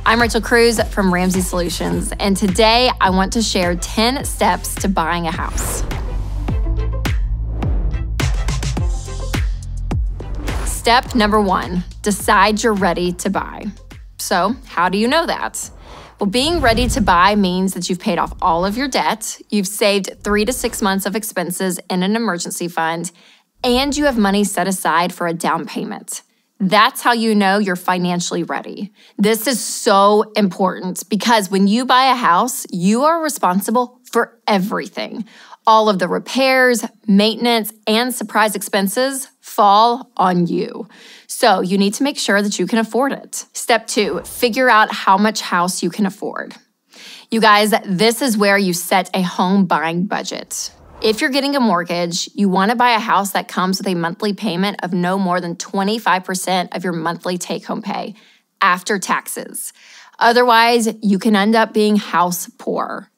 I'm Rachel Cruz from Ramsey Solutions, and today I want to share 10 steps to buying a house. Step number 1, decide you're ready to buy. So, how do you know that? Well, being ready to buy means that you've paid off all of your debt, you've saved 3 to 6 months of expenses in an emergency fund, and you have money set aside for a down payment. That's how you know you're financially ready. This is so important because when you buy a house, you are responsible for everything. All of the repairs, maintenance, and surprise expenses fall on you. So you need to make sure that you can afford it. Step 2, figure out how much house you can afford. You guys, this is where you set a home buying budget. If you're getting a mortgage, you want to buy a house that comes with a monthly payment of no more than 25% of your monthly take-home pay after taxes. Otherwise, you can end up being house poor.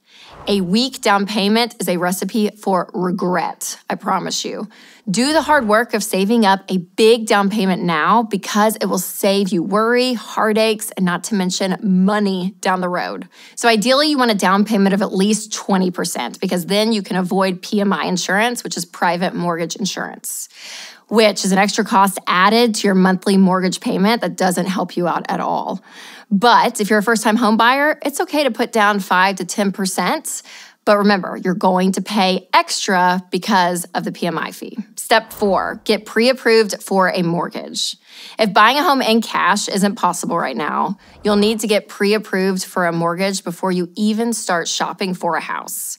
A weak down payment is a recipe for regret, I promise you. Do the hard work of saving up a big down payment now because it will save you worry, heartaches, and not to mention money down the road. So ideally, you want a down payment of at least 20% because then you can avoid PMI insurance, which is private mortgage insurance, which is an extra cost added to your monthly mortgage payment that doesn't help you out at all. But if you're a first-time home buyer, it's okay to put down 5 to 10%. But remember, you're going to pay extra because of the PMI fee. Step 4, get pre-approved for a mortgage. If buying a home in cash isn't possible right now, you'll need to get pre-approved for a mortgage before you even start shopping for a house.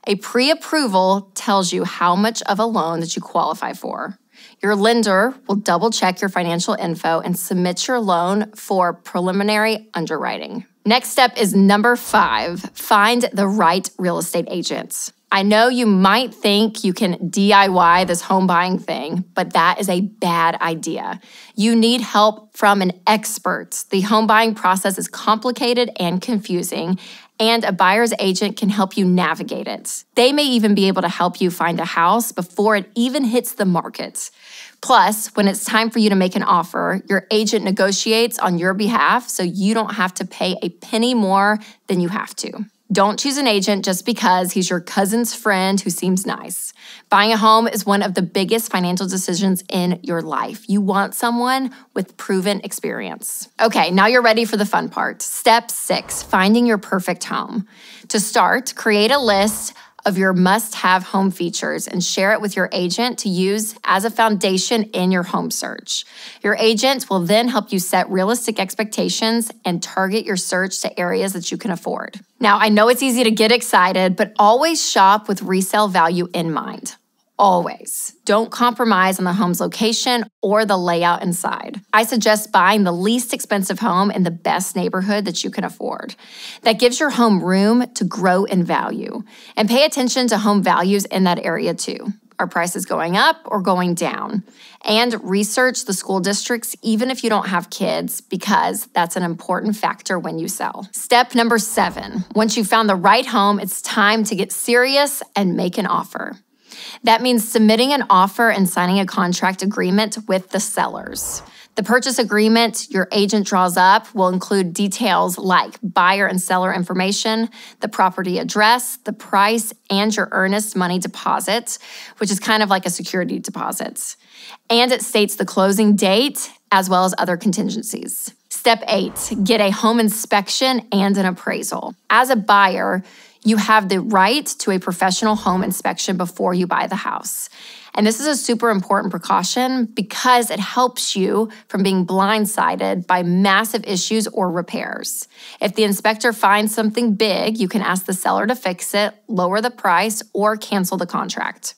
A pre-approval tells you how much of a loan that you qualify for. Your lender will double-check your financial info and submit your loan for preliminary underwriting. Next step is number 5, find the right real estate agent. I know you might think you can DIY this home buying thing, but that is a bad idea. You need help from an expert. The home buying process is complicated and confusing, and a buyer's agent can help you navigate it. They may even be able to help you find a house before it even hits the market. Plus, when it's time for you to make an offer, your agent negotiates on your behalf so you don't have to pay a penny more than you have to. Don't choose an agent just because he's your cousin's friend who seems nice. Buying a home is one of the biggest financial decisions in your life. You want someone with proven experience. Okay, now you're ready for the fun part. Step 6, finding your perfect home. To start, create a list of your must-have home features and share it with your agent to use as a foundation in your home search. Your agent will then help you set realistic expectations and target your search to areas that you can afford. Now, I know it's easy to get excited, but always shop with resale value in mind. Always. Don't compromise on the home's location or the layout inside. I suggest buying the least expensive home in the best neighborhood that you can afford. That gives your home room to grow in value. And pay attention to home values in that area too. Are prices going up or going down? And research the school districts even if you don't have kids because that's an important factor when you sell. Step number 7. Once you've found the right home, it's time to get serious and make an offer. That means submitting an offer and signing a contract agreement with the sellers. The purchase agreement your agent draws up will include details like buyer and seller information, the property address, the price, and your earnest money deposit, which is kind of like a security deposit. And it states the closing date as well as other contingencies. Step 8, get a home inspection and an appraisal. As a buyer, you have the right to a professional home inspection before you buy the house. And this is a super important precaution because it helps you from being blindsided by massive issues or repairs. If the inspector finds something big, you can ask the seller to fix it, lower the price, or cancel the contract.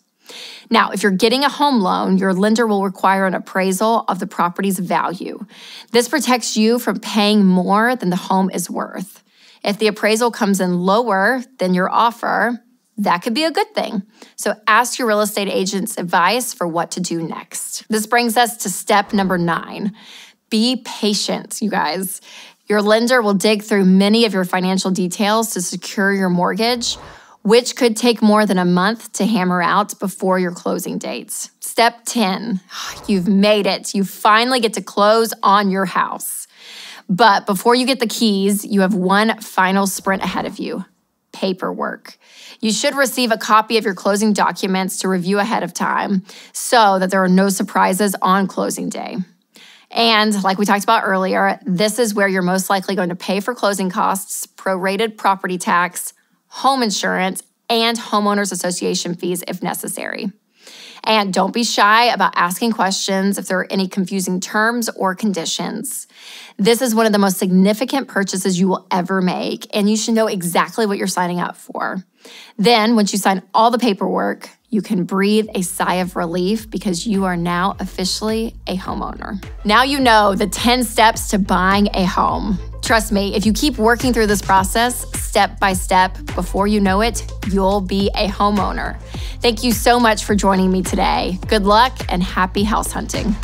Now, if you're getting a home loan, your lender will require an appraisal of the property's value. This protects you from paying more than the home is worth. If the appraisal comes in lower than your offer, that could be a good thing. So ask your real estate agent's advice for what to do next. This brings us to step number 9. Be patient, you guys. Your lender will dig through many of your financial details to secure your mortgage, which could take more than a month to hammer out before your closing dates. Step 10, you've made it. You finally get to close on your house. But before you get the keys, you have one final sprint ahead of you: paperwork. You should receive a copy of your closing documents to review ahead of time so that there are no surprises on closing day. And like we talked about earlier, this is where you're most likely going to pay for closing costs, prorated property tax, home insurance, and homeowners association fees if necessary. And don't be shy about asking questions if there are any confusing terms or conditions. This is one of the most significant purchases you will ever make, and you should know exactly what you're signing up for. Then, once you sign all the paperwork, you can breathe a sigh of relief because you are now officially a homeowner. Now you know the 10 steps to buying a home. Trust me, if you keep working through this process step by step, before you know it, you'll be a homeowner. Thank you so much for joining me today. Good luck and happy house hunting.